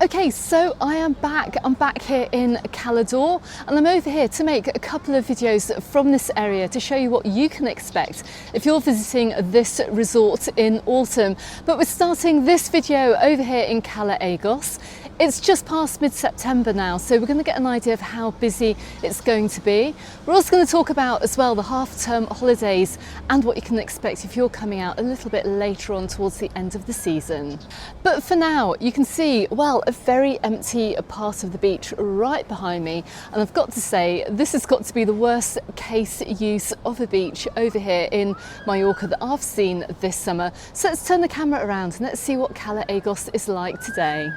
Okay, so I am back. I'm back here in Cala Des, and I'm over here to make a couple of videos from this area to show you what you can expect if you're visiting this resort in autumn. But we're starting this video over here in Cala Egos. It's just past mid-September now, so we're going to get an idea of how busy it's going to be. We're also going to talk about as well the half-term holidays and what you can expect if you're coming out a little bit later on towards the end of the season. But for now, you can see, well, a very empty part of the beach right behind me, and I've got to say this has got to be the worst case use of a beach over here in Mallorca that I've seen this summer. So let's turn the camera around and let's see what Cala Egos is like today.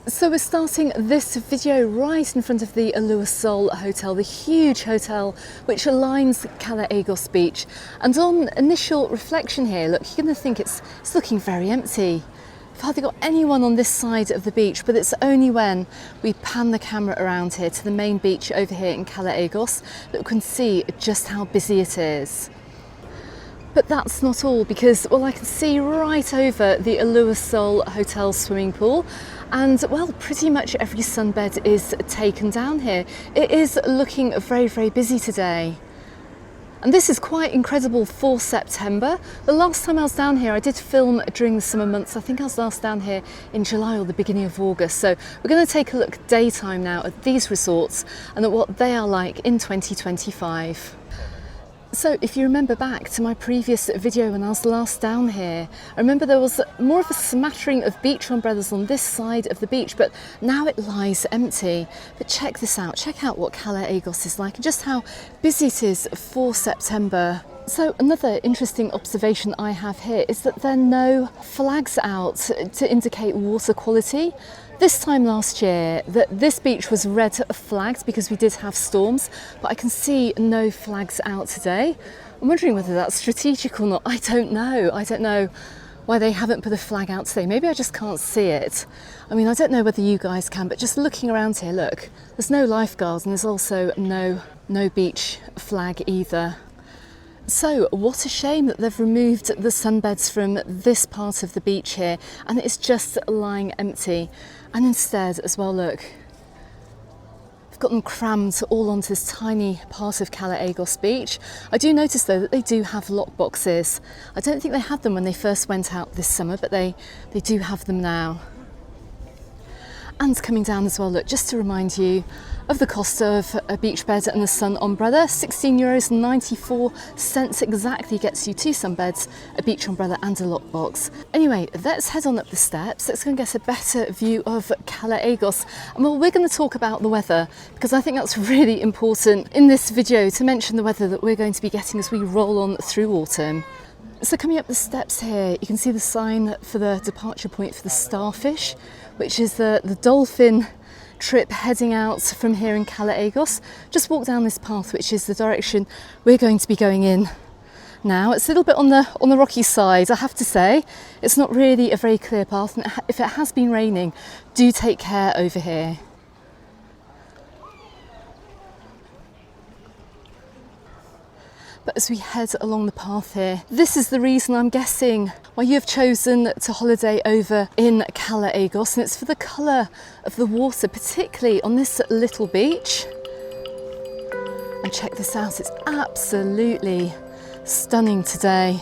So we're starting this video right in front of the Allure Sol Hotel, the huge hotel which lines Cala Egos Beach. And on initial reflection here, look, you're going to think it's looking very empty. We've hardly got anyone on this side of the beach, but it's only when we pan the camera around here to the main beach over here in Cala Egos that we can see just how busy it is. But that's not all, because, well, I can see right over the Allure Sol Hotel swimming pool, and, well, pretty much every sunbed is taken down here. It is looking very, very busy today. And this is quite incredible for September. The last time I was down here, I did film during the summer months. I think I was last down here in July or the beginning of August. So we're going to take a look daytime now at these resorts and at what they are like in 2025. So if you remember back to my previous video when I was last down here, I remember there was more of a smattering of beach umbrellas on this side of the beach, but now it lies empty. But check this out, check out what Cala Egos is like and just how busy it is for September. So another interesting observation I have here is that there are no flags out to indicate water quality. This time last year, this beach was red flagged because we did have storms, but I can see no flags out today. I'm wondering whether that's strategic or not. I don't know. I don't know why they haven't put a flag out today. Maybe I just can't see it. I mean, I don't know whether you guys can, but just looking around here, look, there's no lifeguards and there's also no beach flag either. So what a shame that they've removed the sunbeds from this part of the beach here and it's just lying empty. And instead as well, look, they've got them crammed all onto this tiny part of Cala Egos Beach. I do notice though that they do have lock boxes. I don't think they had them when they first went out this summer, but they do have them now. And coming down as well, look, just to remind you of the cost of a beach bed and a sun umbrella, €16.94 exactly gets you 2 sunbeds, a beach umbrella and a lockbox. Anyway, let's head on up the steps. Let's go and get a better view of Cala Egos. And well, we're going to talk about the weather because I think that's really important in this video to mention the weather that we're going to be getting as we roll on through autumn. So coming up the steps here, you can see the sign for the departure point for the Starfish, which is the dolphin trip heading out from here in Cala Egos. Just walk down this path, which is the direction we're going to be going in now. It's a little bit on the rocky side, I have to say. It's not really a very clear path, and if it has been raining, do take care over here. But as we head along the path here, this is the reason, I'm guessing, why you have chosen to holiday over in Cala Egos, and it's for the colour of the water, particularly on this little beach. And check this out, it's absolutely stunning today.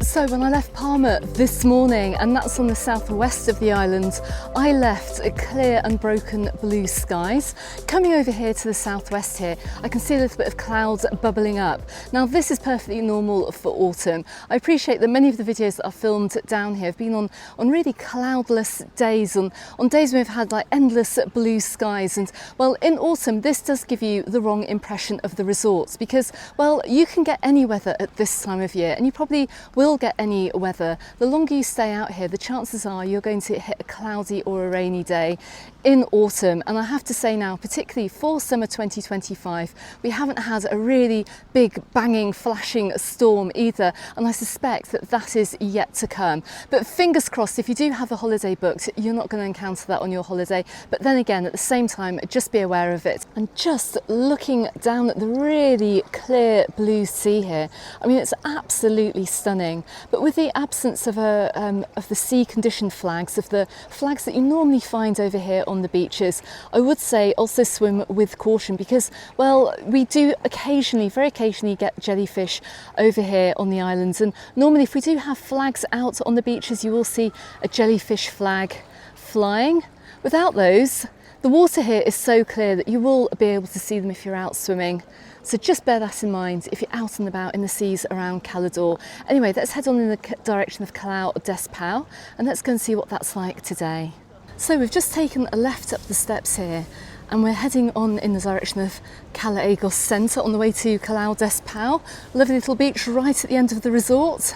So when I left Palma this morning, and that's on the southwest of the island, I left a clear unbroken blue skies. Coming over here to the southwest here, I can see a little bit of clouds bubbling up. Now this is perfectly normal for autumn. I appreciate that many of the videos that I've filmed down here have been on really cloudless days, on days when we've had like endless blue skies. And well, in autumn, this does give you the wrong impression of the resorts because, well, you can get any weather at this time of year and you probably will get get any weather, the longer you stay out here, the chances are you're going to hit a cloudy or a rainy day in autumn. And I have to say now, particularly for summer 2025, we haven't had a really big banging flashing storm either, and I suspect that that is yet to come. But fingers crossed, if you do have a holiday booked, you're not going to encounter that on your holiday. But then again, at the same time, just be aware of it. And just looking down at the really clear blue sea here, I mean, it's absolutely stunning. But with the absence of the sea conditioned flags, of the flags that you normally find over here on the beaches, I would say also swim with caution, because, well, we do occasionally, very occasionally, get jellyfish over here on the islands, and normally if we do have flags out on the beaches, you will see a jellyfish flag flying. Without those, the water here is so clear that you will be able to see them if you're out swimming. So just bear that in mind if you're out and about in the seas around Cala Des Pou. Anyway, let's head on in the direction of Cala Des Pou, and let's go and see what that's like today. So we've just taken a left up the steps here, and we're heading on in the direction of Cala Egos Centre on the way to Cala Des Pou. Lovely little beach right at the end of the resort.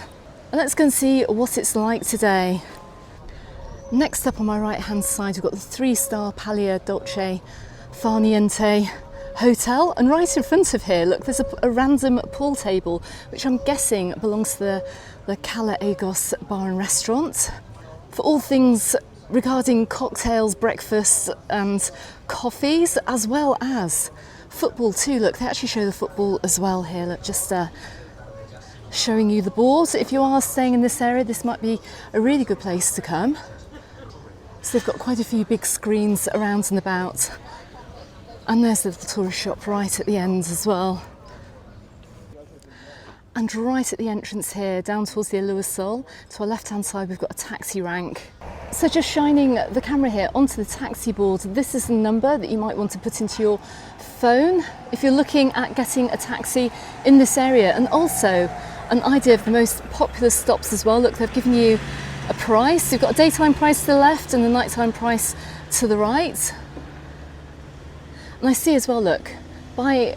And let's go and see what it's like today. Next up on my right hand side, we've got the 3-star Palia Dolce Far Niente Hotel, and right in front of here, look, there's a random pool table which I'm guessing belongs to the Cala Egos bar and restaurant. For all things regarding cocktails, breakfasts and coffees, as well as football too. Look, they actually show the football as well here. Look, just showing you the board. If you are staying in this area, this might be a really good place to come. So they've got quite a few big screens around and about. And there's the little tourist shop right at the end as well. And right at the entrance here, down towards the Allure Sol, to our left-hand side, we've got a taxi rank. So just shining the camera here onto the taxi board, this is the number that you might want to put into your phone if you're looking at getting a taxi in this area. And also an idea of the most popular stops as well. Look, they've given you a price. You've got a daytime price to the left and a nighttime price to the right. And I see as well, look, by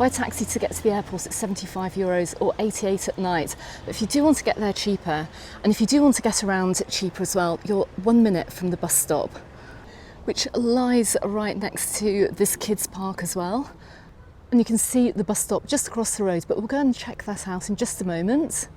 taxi to get to the airport, it's €75 or 88 at night. But if you do want to get there cheaper, and if you do want to get around cheaper as well, you're 1 minute from the bus stop, which lies right next to this kids park as well. And you can see the bus stop just across the road, but we'll go and check that out in just a moment.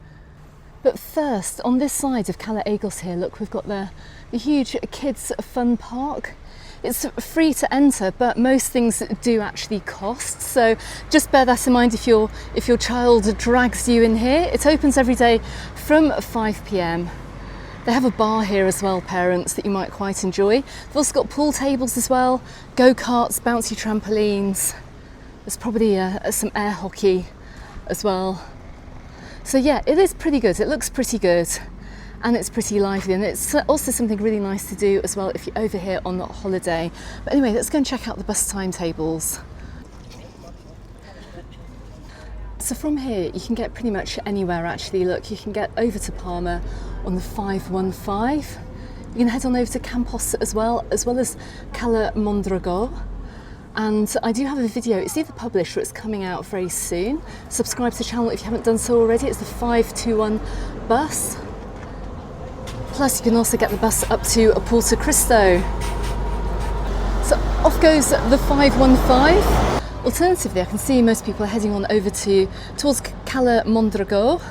But first, on this side of Cala Egos here, look, we've got the huge kids fun park. It's free to enter, but most things do actually cost. So just bear that in mind if your child drags you in here. It opens every day from 5 p.m. They have a bar here as well, parents, that you might quite enjoy. They've also got pool tables as well, go-karts, bouncy trampolines. There's probably some air hockey as well. So yeah, it is pretty good. It looks pretty good. And it's pretty lively, and it's also something really nice to do as well if you're over here on holiday. But anyway, let's go and check out the bus timetables. So from here you can get pretty much anywhere actually. Look, you can get over to Palma on the 515. You can head on over to Campos as well as Cala Mondragó. And I do have a video, it's either published or it's coming out very soon. Subscribe to the channel if you haven't done so already. It's the 521 bus. Plus you can also get the bus up to Porto Cristo. So off goes the 515. Alternatively, I can see most people are heading on over towards Cala Mondragó.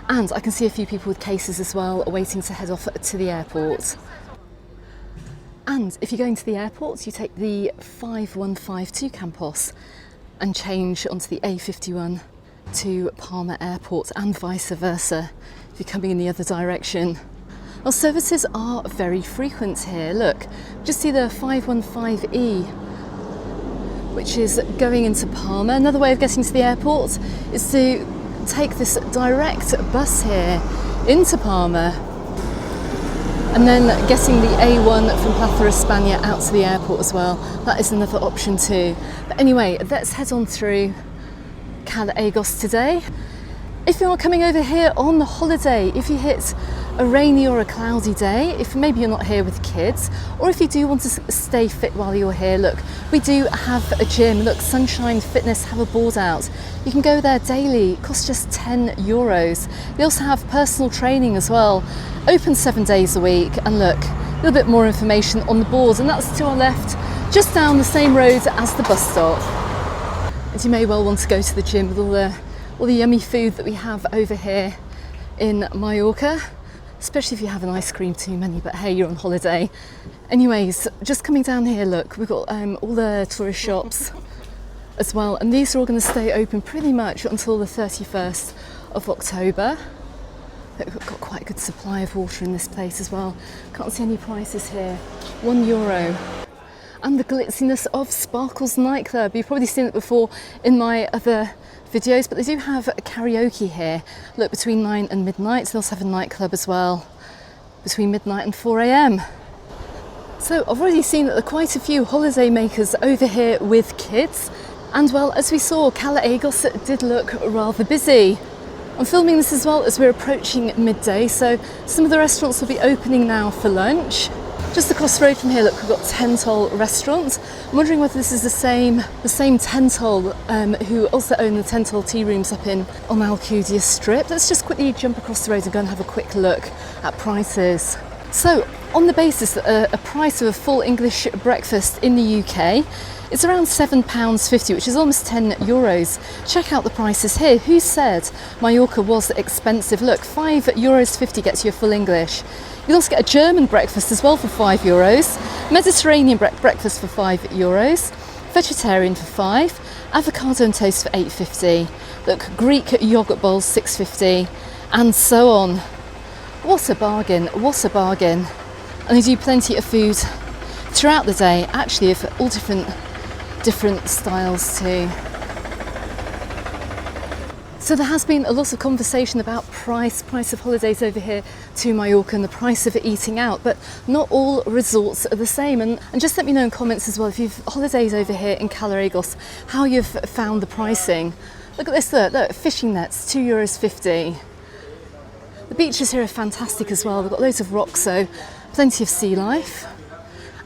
And I can see a few people with cases as well waiting to head off to the airport. And if you're going to the airport, you take the 515 to Campos and change onto the A51 to Palma Airport, and vice versa if you're coming in the other direction. Well, services are very frequent here. Look, just see the 515E, which is going into Palma. Another way of getting to the airport is to take this direct bus here into Palma, and then getting the A1 from Plaza España out to the airport as well. That is another option too. But anyway, let's head on through Cala Egos today. If you're coming over here on the holiday, if you hit a rainy or a cloudy day, if maybe you're not here with kids, or if you do want to stay fit while you're here, look, we do have a gym. Look, Sunshine Fitness have a board out. You can go there daily, it costs just €10. They also have personal training as well, open 7 days a week. And look, a little bit more information on the board, and that's to our left, just down the same road as the bus stop. And you may well want to go to the gym with all the yummy food that we have over here in Mallorca, especially if you have an ice cream too many, but hey, you're on holiday. Anyways, just coming down here, look, we've got all the tourist shops as well, and these are all going to stay open pretty much until the 31st of October. We've got quite a good supply of water in this place as well. Can't see any prices here. €1. And the glitziness of Sparkles nightclub. You've probably seen it before in my other videos, but they do have karaoke here. Look, between 9 and midnight. They also have a nightclub as well between midnight and 4 AM. So I've already seen that there are quite a few holiday makers over here with kids. And well, as we saw, Cala Egos did look rather busy. I'm filming this as well as we're approaching midday, so some of the restaurants will be opening now for lunch. Just across the road from here, look, we've got Tentol restaurant. I'm wondering whether this is the same Tentol who also own the Tentol tea rooms up on Alcudia Strip. Let's just quickly jump across the road and go and have a quick look at prices. So, on the basis that a price of a full English breakfast in the UK is around £7.50, which is almost €10. Check out the prices here. Who said Mallorca was expensive? Look, €5.50 gets you a full English. You also get a German breakfast as well for €5, Mediterranean breakfast for €5, vegetarian for €5, avocado and toast for €8.50. Look, Greek yoghurt bowls £6.50, and so on. What a bargain, what a bargain. And they do plenty of food throughout the day, actually of all different styles too. So there has been a lot of conversation about price of holidays over here to Mallorca and the price of eating out, but not all resorts are the same. And just let me know in comments as well if you've holidays over here in Cala Egos, how you've found the pricing. Look at this, look, fishing nets, €2.50. The beaches here are fantastic as well. We've got loads of rocks, so plenty of sea life.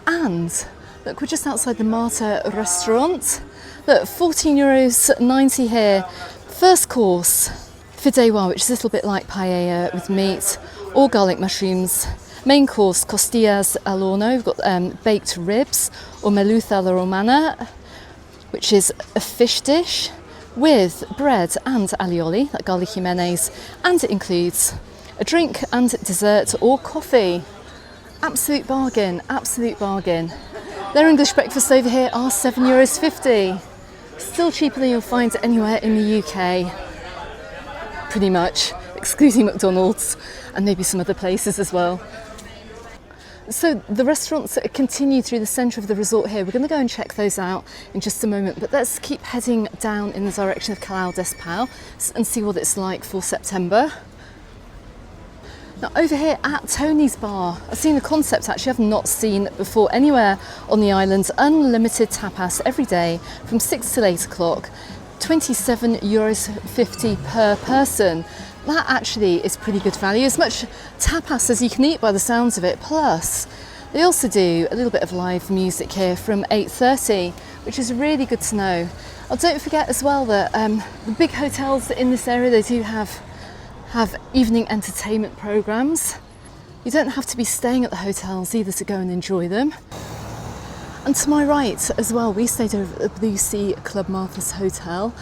And look, we're just outside the Marta restaurant. Look, €14.90 here. First course, fideuà, which is a little bit like paella with meat or garlic mushrooms. Main course, costillas al horno. We've got baked ribs or merluza a la romana, which is a fish dish with bread and alioli, like garlic mayonnaise, and it includes a drink and dessert or coffee. Absolute bargain, absolute bargain. Their English breakfasts over here are €7.50. Still cheaper than you'll find anywhere in the UK, pretty much, excluding McDonald's and maybe some other places as well. So the restaurants continue through the centre of the resort here. We're going to go and check those out in just a moment, but let's keep heading down in the direction of Cala Des Pou and see what it's like for September. Now over here at Tony's Bar, I've seen the concept actually I've not seen before anywhere on the island. Unlimited tapas every day from 6 till 8 o'clock, €27.50 per person. That actually is pretty good value, as much tapas as you can eat by the sounds of it. Plus, they also do a little bit of live music here from 8:30, which is really good to know. Oh, don't forget as well that the big hotels in this area, they do have evening entertainment programs. You don't have to be staying at the hotels either to go and enjoy them. And to my right as well, we stayed over at the Blue Sea Club Martha's Hotel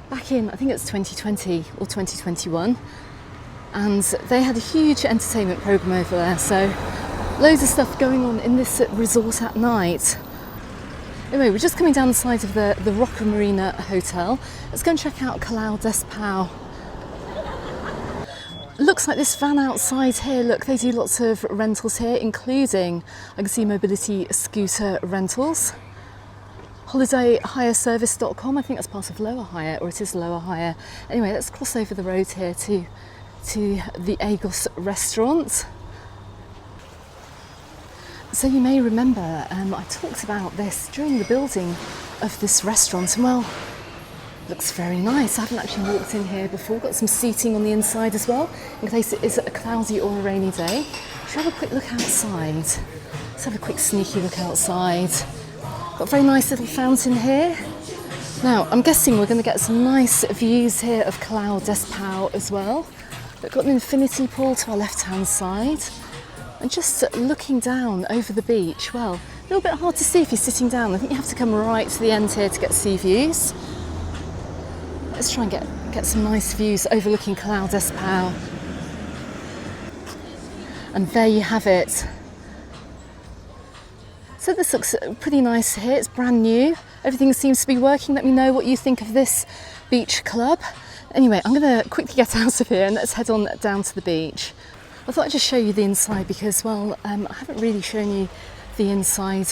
back in, I think it's 2020 or 2021, and they had a huge entertainment program over there, so loads of stuff going on in this resort at night. Anyway, we're just coming down the side of the Roca Marina Hotel. Let's go and check out Cala Des Pou. Looks like this van outside here, look, they do lots of rentals here, including, I can see mobility scooter rentals. holidayhireservice.com, I think that's part of Lower Hire, or it is Lower Hire. Anyway, let's cross over the road here to the Egos restaurant. So you may remember I talked about this during the building of this restaurant, and well, Looks very nice. I haven't actually walked in here before. Got some seating on the inside as well, in case it is a cloudy or a rainy day. Should we have a quick look outside? Let's have a quick sneaky look outside. Got a very nice little fountain here. Now, I'm guessing we're going to get some nice views here of Cala Des Pou as well. We've got an infinity pool to our left-hand side. And just looking down over the beach, well, a little bit hard to see if you're sitting down. I think you have to come right to the end here to get sea views. Let's try and get some nice views overlooking Cala Des Pou. And there you have it. So this looks pretty nice here. It's brand new. Everything seems to be working. Let me know what you think of this beach club. Anyway, I'm going to quickly get out of here and let's head on down to the beach. I thought I'd just show you the inside because, well, I haven't really shown you the inside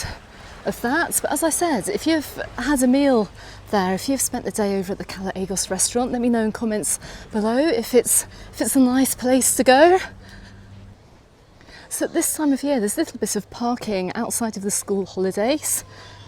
of that. But as I said, if you've had a meal there, if you've spent the day over at the Cala Egos restaurant, let me know in comments below if it's a nice place to go. So at this time of year, there's a little bit of parking outside of the school holidays.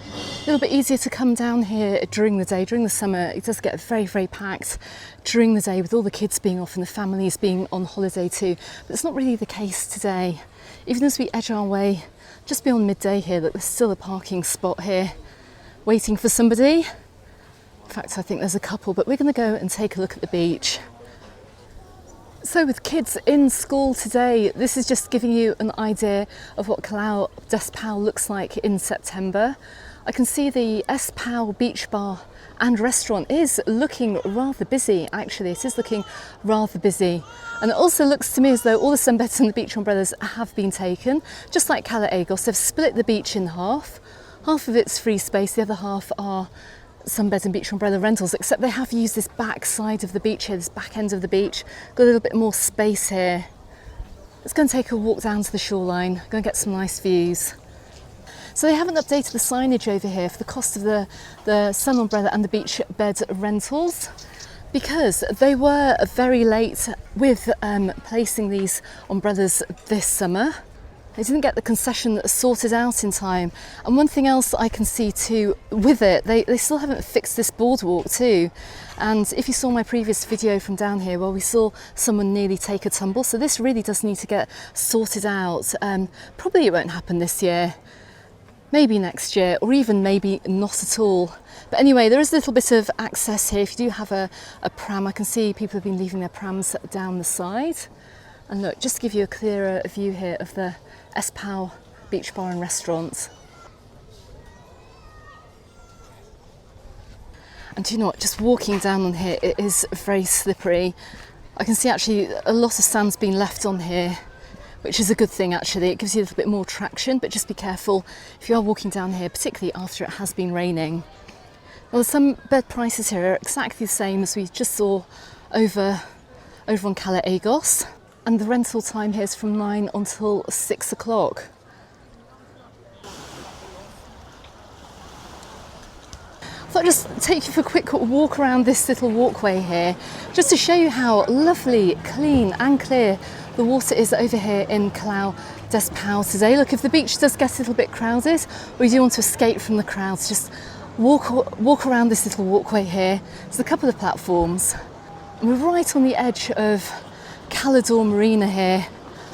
A little bit easier to come down here during the day. During the summer, it does get very, very packed during the day with all the kids being off and the families being on holiday too. But it's not really the case today. Even as we edge our way just beyond midday here, look, there's still a parking spot here waiting for somebody. In fact, I think there's a couple, but we're going to go and take a look at the beach. So with kids in school today, this is just giving you an idea of what Cala Des Pou looks like in September. I can see the Es Pou beach bar and restaurant is looking rather busy, actually. It is looking rather busy. And it also looks to me as though all the sunbeds and the beach umbrellas have been taken. Just like Cala Egos, they've split the beach in half. Half of it's free space, the other half are sunbed and beach umbrella rentals, except they have used this back side of the beach here, this back end of the beach. Got a little bit more space here. Let's go and take a walk down to the shoreline, go and get some nice views. So they haven't updated the signage over here for the cost of the sun umbrella and the beach bed rentals because they were very late with placing these umbrellas this summer. They didn't get the concession sorted out in time. And one thing else I can see too with it, they still haven't fixed this boardwalk too. And if you saw my previous video from down here, well, we saw someone nearly take a tumble. So this really does need to get sorted out. Probably it won't happen this year, maybe next year, or even maybe not at all. But anyway, there is a little bit of access here. If you do have a pram, I can see people have been leaving their prams down the side. And look, just to give you a clearer view here of the Es Pou beach bar and restaurant. And do you know what, just walking down on here, it is very slippery. I can see actually a lot of sand's been left on here, which is a good thing actually. It gives you a little bit more traction, but just be careful if you are walking down here, particularly after it has been raining. Well, some bed prices here are exactly the same as we just saw over on Cala Egos. And the rental time here is from 9 until 6 o'clock. I thought I'd just take you for a quick walk around this little walkway here, just to show you how lovely, clean and clear the water is over here in Cala Des Pou today. Look, if the beach does get a little bit crowded, or you do want to escape from the crowds, just walk around this little walkway here. There's a couple of platforms. And we're right on the edge of Caló Marina here,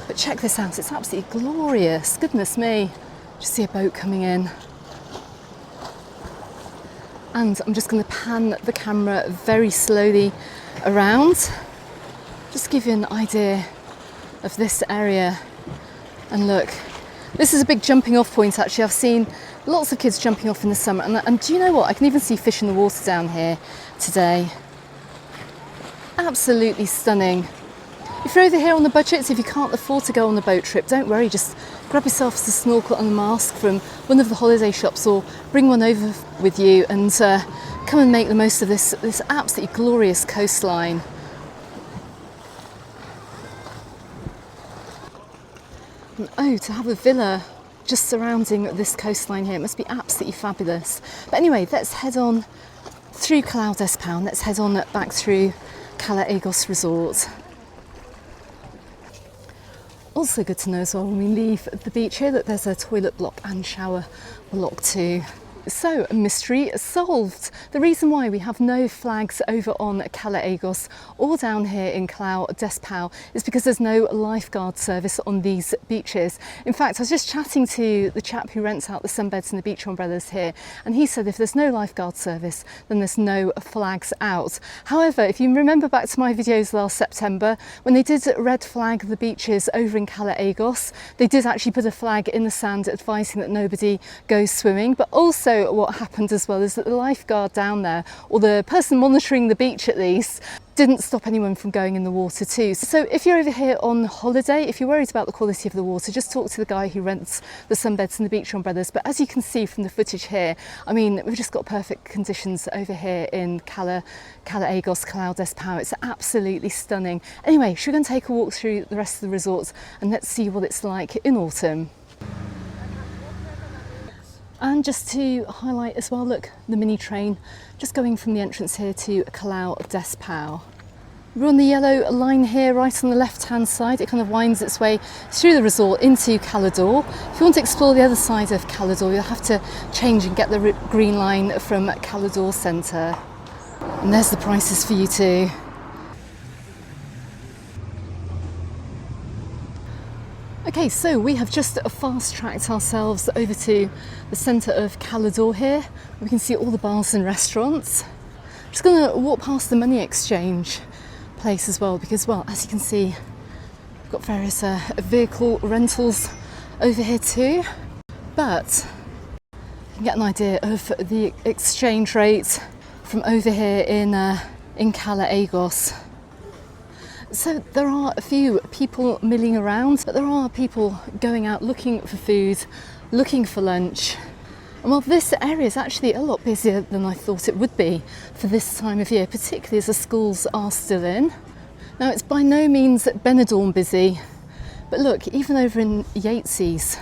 but check this out, it's absolutely glorious. Goodness me, just see a boat coming in. And I'm just going to pan the camera very slowly around, just to give you an idea of this area. And look, this is a big jumping off point actually. I've seen lots of kids jumping off in the summer, and do you know what, I can even see fish in the water down here today. Absolutely stunning. If you're over here on the budget, if you can't afford to go on a boat trip, don't worry, just grab yourself a snorkel and a mask from one of the holiday shops, or bring one over with you and come and make the most of this absolutely glorious coastline. And oh, to have a villa just surrounding this coastline here, it must be absolutely fabulous. But anyway, let's head on through Cala Des Pou and let's head on back through Cala Egos Resort. Also good to know as well when we leave the beach here that there's a toilet block and shower block too. So, mystery solved. The reason why we have no flags over on Cala Egos or down here in Cala Des Pou is because there's no lifeguard service on these beaches. In fact, I was just chatting to the chap who rents out the sunbeds and the beach umbrellas here, and he said if there's no lifeguard service, then there's no flags out. However, if you remember back to my videos last September, when they did red flag the beaches over in Cala Egos, they did actually put a flag in the sand advising that nobody goes swimming, but also what happened as well is that the lifeguard down there, or the person monitoring the beach at least, didn't stop anyone from going in the water too. So if you're over here on holiday, if you're worried about the quality of the water, just talk to the guy who rents the sunbeds and the beach umbrellas. But as you can see from the footage here, I mean, we've just got perfect conditions over here in Cala Egos, Cala Des Pou. It's absolutely stunning. Anyway, should we go and take a walk through the rest of the resorts and let's see what it's like in autumn. And just to highlight as well, look, the mini train just going from the entrance here to Cala Des Pou. We're on the yellow line here, right on the left-hand side. It kind of winds its way through the resort into Caló. If you want to explore the other side of Caló, you'll have to change and get the green line from Caló Centre. And there's the prices for you too. Okay, so we have just fast-tracked ourselves over to the centre of Caló here. We can see all the bars and restaurants. I'm just going to walk past the money exchange place as well, because, well, as you can see, we've got various vehicle rentals over here too. But you can get an idea of the exchange rate from over here in Cala Egos. So there are a few people milling around, but there are people going out looking for food, looking for lunch. And well, this area is actually a lot busier than I thought it would be for this time of year, particularly as the schools are still in. Now, it's by no means Benidorm busy, but look, even over in Yates's,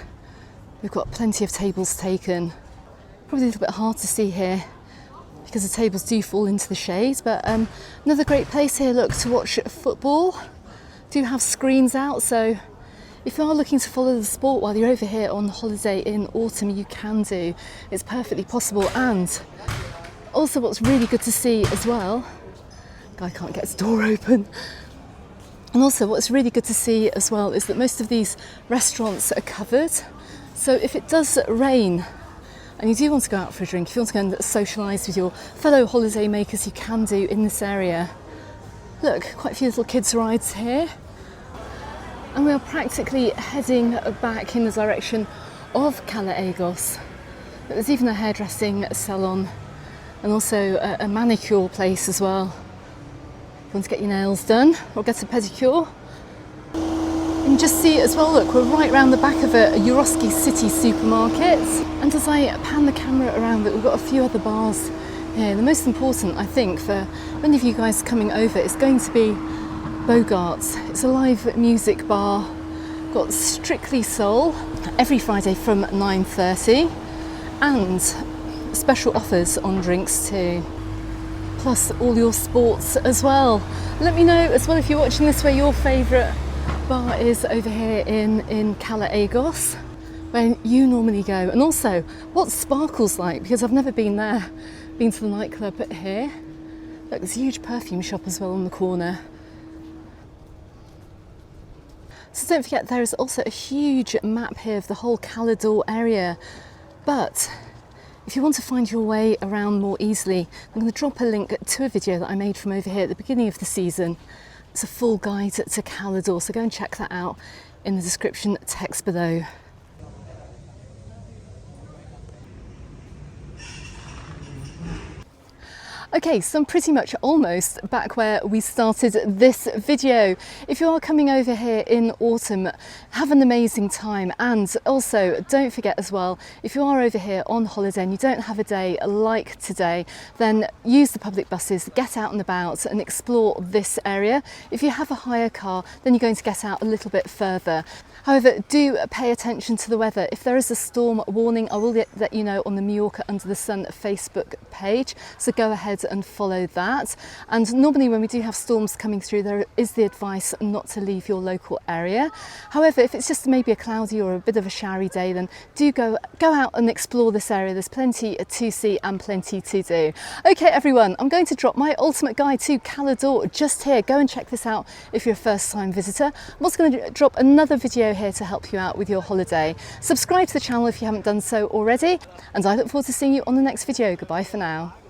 we've got plenty of tables taken. Probably a little bit hard to see here because the tables do fall into the shade, but another great place here, look, to watch football. Do have screens out, so if you are looking to follow the sport while you're over here on holiday in autumn, you can do. It's perfectly possible. And also what's really good to see as well, guy can't get his door open. And also what's really good to see as well is that most of these restaurants are covered. So if it does rain, and you do want to go out for a drink, if you want to go and socialise with your fellow holiday makers, you can do in this area. Look, quite a few little kids' rides here. And we are practically heading back in the direction of Cala Egos. There's even a hairdressing salon and also a manicure place as well. If you want to get your nails done or get a pedicure. And just see as well, look, we're right around the back of a Eurosky City supermarket. And as I pan the camera around it, we've got a few other bars here. The most important, I think, for many of you guys coming over is going to be Bogart's. It's a live music bar, got Strictly Soul every Friday from 9:30 and special offers on drinks too. Plus all your sports as well. Let me know as well if you're watching this where your favourite bar is over here in Cala Egos, where you normally go, and also what Sparkle's like, because I've never been there, been to the nightclub here. Look, there's a huge perfume shop as well on the corner. So don't forget, there is also a huge map here of the whole Caló area. But if you want to find your way around more easily, I'm going to drop a link to a video that I made from over here at the beginning of the season. It's a full guide to Caló, so go and check that out in the description text below. Okay, so I'm pretty much almost back where we started this video. If you are coming over here in autumn, have an amazing time. And also don't forget as well, if you are over here on holiday and you don't have a day like today, then use the public buses, get out and about and explore this area. If you have a hire car, then you're going to get out a little bit further. However, do pay attention to the weather. If there is a storm warning, I will let you know on the Mallorca Under the Sun Facebook page. So go ahead ahead and follow that. And normally when we do have storms coming through, there is the advice not to leave your local area. However, if it's just maybe a cloudy or a bit of a showery day, then do go out and explore this area. There's plenty to see and plenty to do. Okay everyone, I'm going to drop my ultimate guide to Cala Des just here. Go and check this out if you're a first time visitor. I'm also going to drop another video here to help you out with your holiday. Subscribe to the channel if you haven't done so already, and I look forward to seeing you on the next video. Goodbye for now.